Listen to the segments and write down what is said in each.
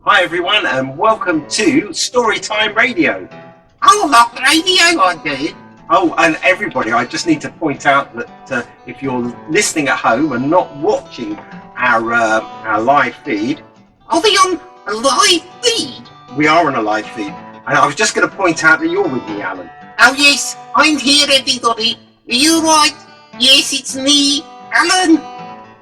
Hi everyone and welcome to Storytime Radio. Oh, look, radio I did. Oh, and everybody, I just need to point out that if you're listening at home and not watching our live feed, Are they on a live feed? we are on a live feed. And I was just going to point out that you're with me, Alan. Oh, yes, I'm here, everybody. Are you right? Yes, it's me, Alan.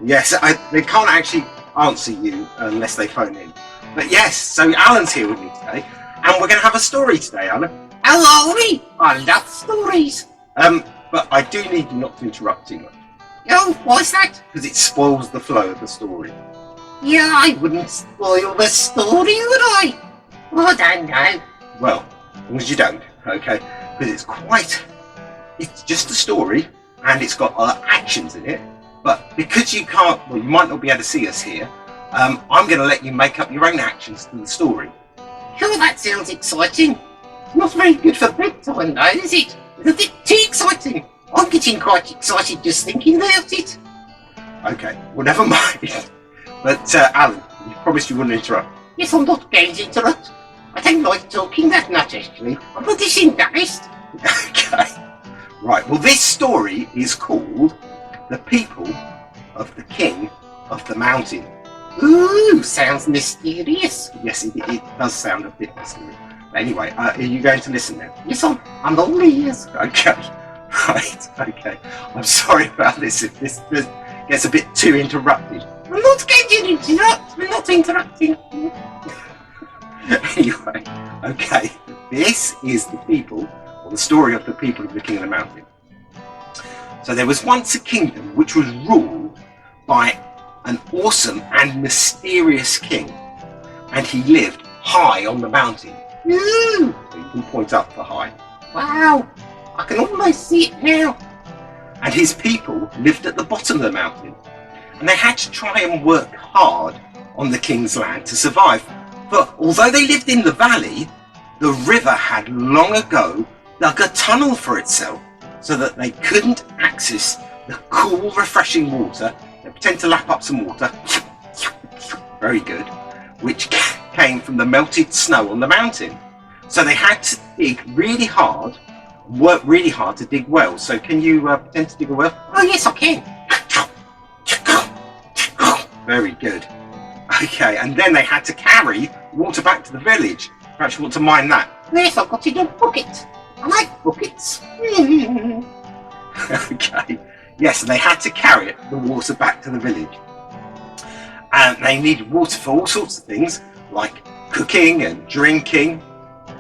Yes, they can't actually answer you unless they phone in. But yes, so Alan's here with me today, and we're going to have a story today, Alan. How are we? I love stories. But I do need you not to interrupt too much, Oh, why's that? because it spoils the flow of the story. Yeah, I wouldn't spoil the story, would I? I don't know. Well, as long as you don't, okay? Because it's just a story, and it's got actions in it, but because you might not be able to see us here, I'm going to let you make up your own actions to the story. Oh, that sounds exciting. Not very good for bedtime, though, is it? It's a bit too exciting. I'm getting quite excited just thinking about it. Okay, well, never mind. But, Alan, you promised you wouldn't interrupt. Yes, I'm not going to interrupt. I don't like talking that much, actually. I'm not this embarrassed. Okay. Right, well, this story is called The People of the King of the Mountain. Ooh, sounds mysterious. Yes, it does sound a bit mysterious. But anyway, are you going to listen then? Yes, I'm all ears. Okay, right, okay. I'm sorry about this if this gets a bit too interrupted. I'm not going to interrupt. I'm not interrupting. Anyway, okay. This is the story of the people of the King of the Mountain. So there was once a kingdom which was ruled by an awesome and mysterious king, and he lived high on the mountain. Ooh, So you can point up for high. wow. I can almost see it now. And his people lived at the bottom of the mountain, and they had to try and work hard on the king's land to survive. But although they lived in the valley, the river had long ago dug a tunnel for itself so that they couldn't access the cool, refreshing water. They pretend to lap up some water, very good, which came from the melted snow on the mountain. So they had to dig really hard, work really hard to dig wells. So can you pretend to dig a well? Oh, yes, I can. Very good. Okay, and then they had to carry water back to the village. Perhaps you want to mind that. Yes, I've got it in a bucket. I like buckets. Okay. Yes, and they had to carry the water back to the village. And they needed water for all sorts of things, like cooking and drinking.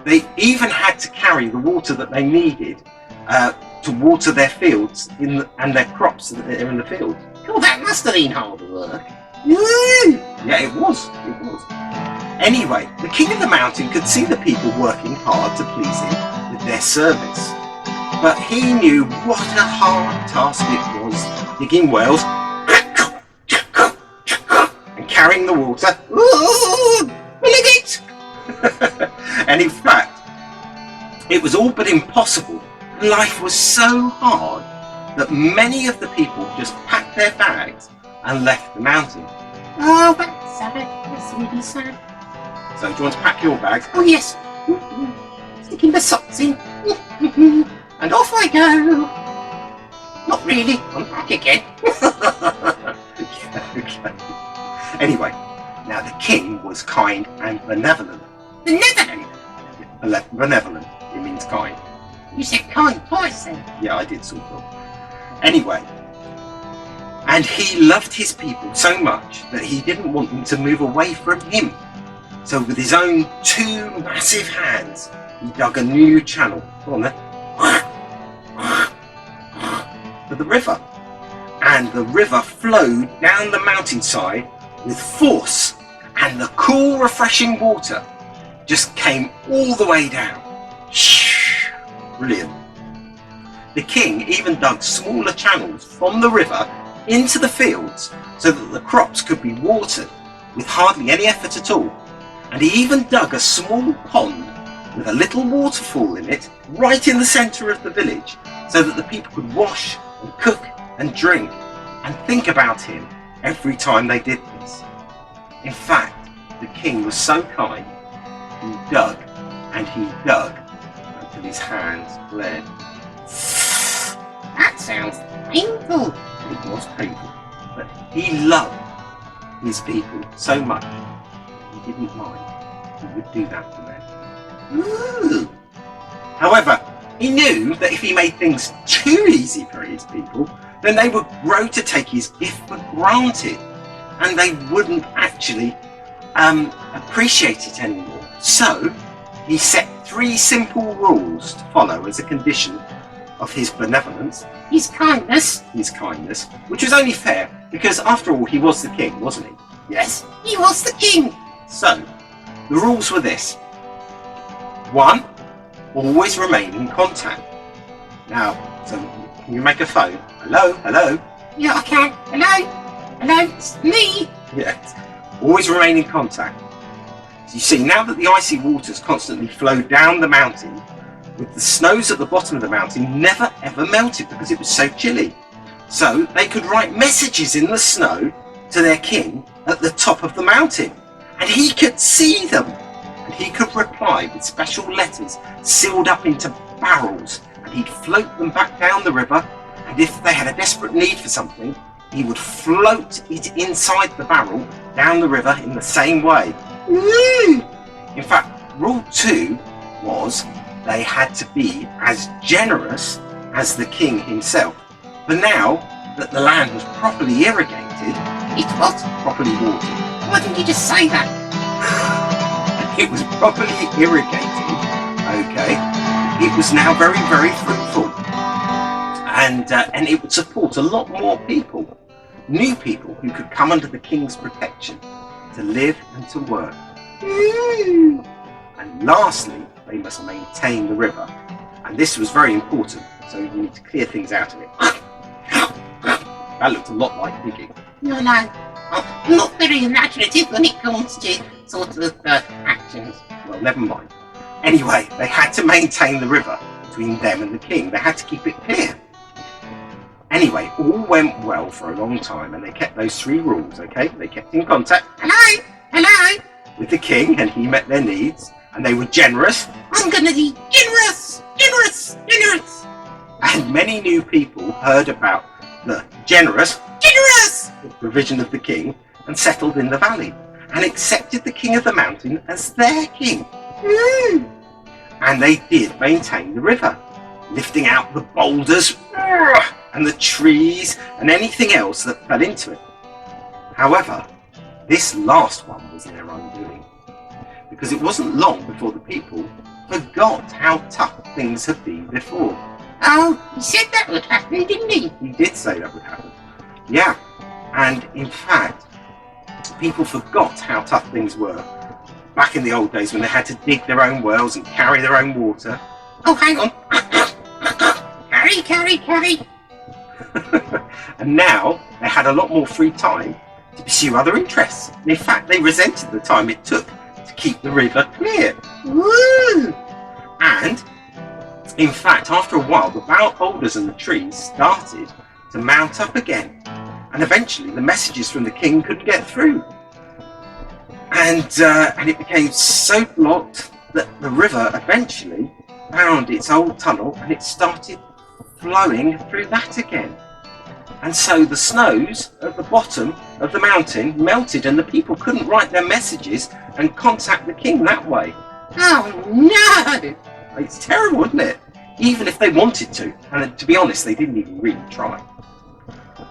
They even had to carry the water that they needed to water their fields and their crops that are in the field. Oh, that must have been hard work. Yeah, it was. Anyway, the king of the mountain could see the people working hard to please him with their service. But he knew what a hard task it was digging wells and carrying the water. Ooh, filling it. And in fact, it was all but impossible. Life was so hard that many of the people just packed their bags and left the mountain. Oh, that's sad. That's really sad. So do you want to pack your bags? Oh, yes. Sticking the socks in. And off I go. Not really. I'm back again. Okay. Anyway, now the king was kind and benevolent. Benevolent. Benevolent, it means kind. You said kind twice then. Yeah, I did sort of. Anyway, and he loved his people so much that he didn't want them to move away from him. So with his own two massive hands, he dug a new channel. Go on then. For the river. And the river flowed down the mountainside with force, and the cool, refreshing water just came all the way down. Brilliant. The king even dug smaller channels from the river into the fields so that the crops could be watered with hardly any effort at all. And he even dug a small pond with a little waterfall in it right in the centre of the village so that the people could wash and cook and drink and think about him every time they did this. In fact, the king was so kind, he dug and he dug until his hands bled. That sounds painful. It was painful, but he loved his people so much that he didn't mind. He would do that for them. Ooh. However, he knew that if he made things too easy for his people, then they would grow to take his gift for granted, and they wouldn't actually appreciate it anymore. So he set 3 simple rules to follow as a condition of his benevolence, His kindness. which was only fair because after all he was the king, wasn't he? Yes, he was the king. So the rules were this: 1, always remain in contact. Now, so can you make a phone? Hello? Yeah, I can. Hello, it's me. Yes. Always remain in contact. So you see, now that the icy waters constantly flow down the mountain, with the snows at the bottom of the mountain never ever melted because it was so chilly. So they could write messages in the snow to their king at the top of the mountain, and he could see them, and he could reply with special letters sealed up into barrels, and he'd float them back down the river, and if they had a desperate need for something, he would float it inside the barrel down the river in the same way. Woo! In fact, rule 2 was they had to be as generous as the king himself. But now that the land was properly irrigated, It was. properly watered, Why didn't you just say that? it was properly irrigated, okay, it was now very, very fruitful. And it would support a lot more people, new people who could come under the king's protection to live and to work. And lastly, they must maintain the river. And this was very important, so you need to clear things out of it. That looked a lot like digging. No, I'm not very imaginative when it comes to sort of actions. Well, never mind. Anyway, they had to maintain the river between them and the king. They had to keep it clear. Anyway, all went well for a long time, and they kept those 3 rules, okay? They kept in contact Hello. with the king, and he met their needs, and they were generous, I'm gonna be generous. and many new people heard about the generous provision of the king and settled in the valley, and accepted the king of the mountain as their king. And they did maintain the river, lifting out the boulders and the trees and anything else that fell into it. However, this last one was their undoing, because it wasn't long before the people forgot how tough things had been before. Oh, he said that would happen, didn't he? He did say that would happen. Yeah, and in fact, people forgot how tough things were back in the old days when they had to dig their own wells and carry their own water. Oh, hang on. Carry. And now they had a lot more free time to pursue other interests. In fact, they resented the time it took to keep the river clear. Woo! And in fact, after a while, the boulders and the trees started to mount up again, and eventually the messages from the king couldn't get through, and it became so blocked that the river eventually found its old tunnel, and it started flowing through that again. And so the snows at the bottom of the mountain melted, and the people couldn't write their messages and contact the king that way. Oh no! It's terrible, isn't it? Even if they wanted to, and to be honest, they didn't even really try.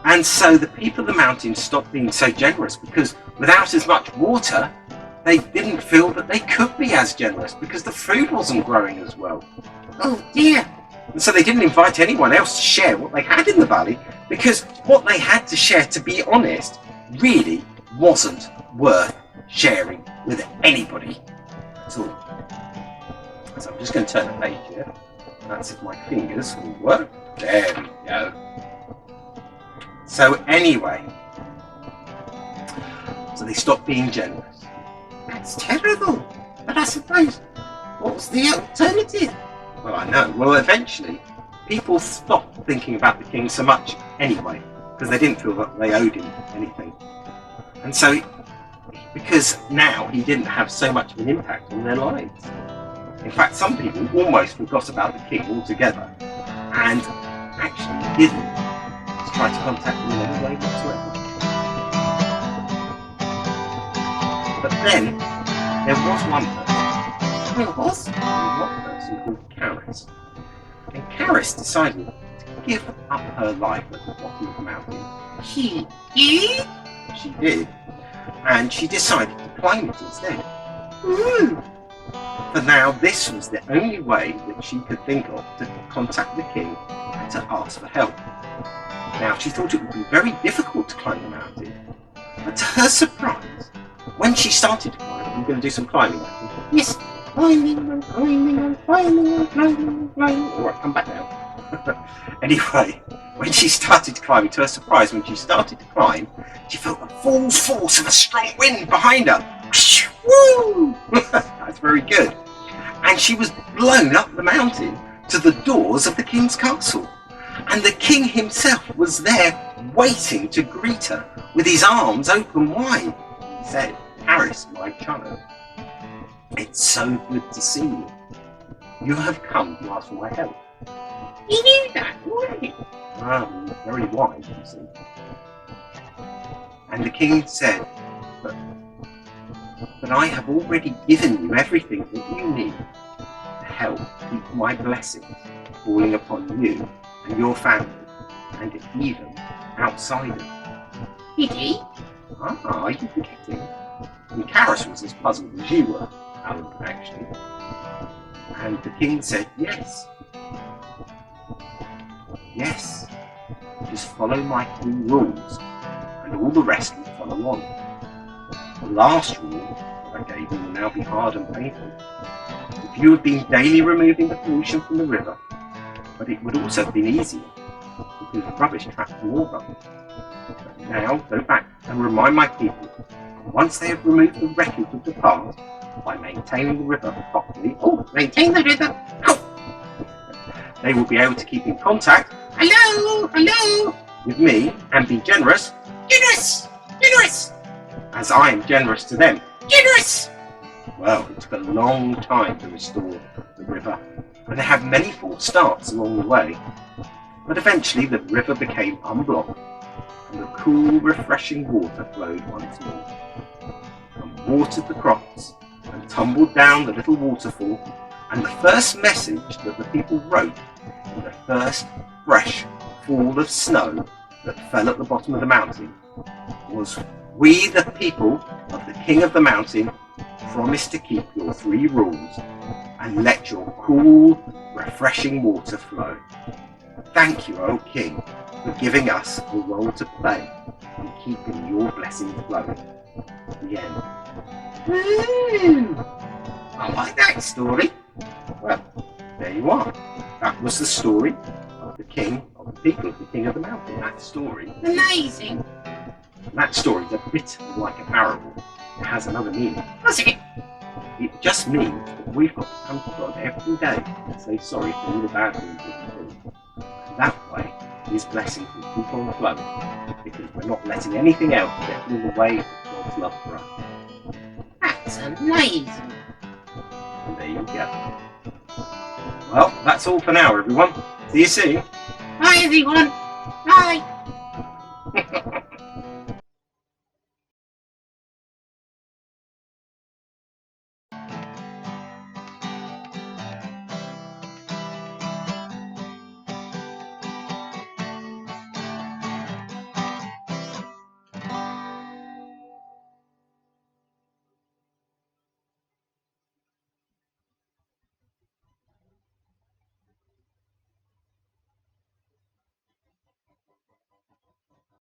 And so the people of the mountain stopped being so generous, because without as much water, they didn't feel that they could be as generous, because the food wasn't growing as well. Oh dear! And so they didn't invite anyone else to share what they had in the valley, because what they had to share, to be honest, really wasn't worth sharing with anybody at all. So I'm just going to turn the page here. That's if my fingers will work. There we go. So anyway, so they stopped being generous. That's terrible. But I suppose, what's the alternative? Well, I know. Well, eventually, people stopped thinking about the king so much anyway, because they didn't feel that they owed him anything. And so because now he didn't have so much of an impact on their lives. In fact, some people almost forgot about the king altogether and actually didn't try to contact him in any way whatsoever. But then there was one person. There was? One person called Caris. And Caris decided to give up her life at the bottom of the mountain. She did? She did. And she decided to climb it instead. Ooh. For now, this was the only way that she could think of to contact the king and to ask for help. Now, she thought it would be very difficult to climb the mountain, but to her surprise, when she started to climb, we're going to do some climbing action. Yes. Climbing and climbing and climbing and climbing and climbing. All right, come back now. Anyway, when she started climbing, to her surprise, when she started to climb, she felt the full force of a strong wind behind her. Woo! That's very good. And she was blown up the mountain to the doors of the king's castle. And the king himself was there waiting to greet her with his arms open wide. He said, "Caris, my child, it's so good to see you. You have come to ask for my help." He knew that already. Very wise, you see. And the king said, but I have already given you everything that you need to help keep my blessings falling upon you and your family, and even outsiders. Did he? Are you forgetting? And Caris was as puzzled as you were, Alan, actually. And the king said, yes. Yes. Just follow my 3 rules, and all the rest will follow on. The last rule that I gave you will now be hard and painful. If you had been daily removing the pollution from the river, but it would also have been easier, because rubbish traps more rubbish. But now go back and remind my people, once they have removed the wreckage of the past, by maintaining the river properly, Maintain the river. they will be able to keep in contact Hello, hello. with me and be generous, Generous, generous, as I am generous to them. generous. Well, it took a long time to restore the river, and they had many false starts along the way. But eventually the river became unblocked, and the cool, refreshing water flowed once more, and watered the crops, and tumbled down the little waterfall. And the first message that the people wrote in the first fresh fall of snow that fell at the bottom of the mountain was, "We, the people of the King of the Mountain, promise to keep your 3 rules and let your cool, refreshing water flow. Thank you, O King, for giving us a role to play in keeping your blessings flowing." The end. Ooh. I like that story. Well, there you are. That was the story of the king of the people of the King of the Mountain. That story. Amazing. That story is a bit like a parable. It has another meaning. What's it? It just means that we've got to come to God every day and say sorry for all the bad things that we do. And that way, His blessings will keep on flowing, because we're not letting anything else get in the way of God's love for us. That's amazing. And there you go. Well, that's all for now, everyone. See you soon. Bye, everyone. Bye.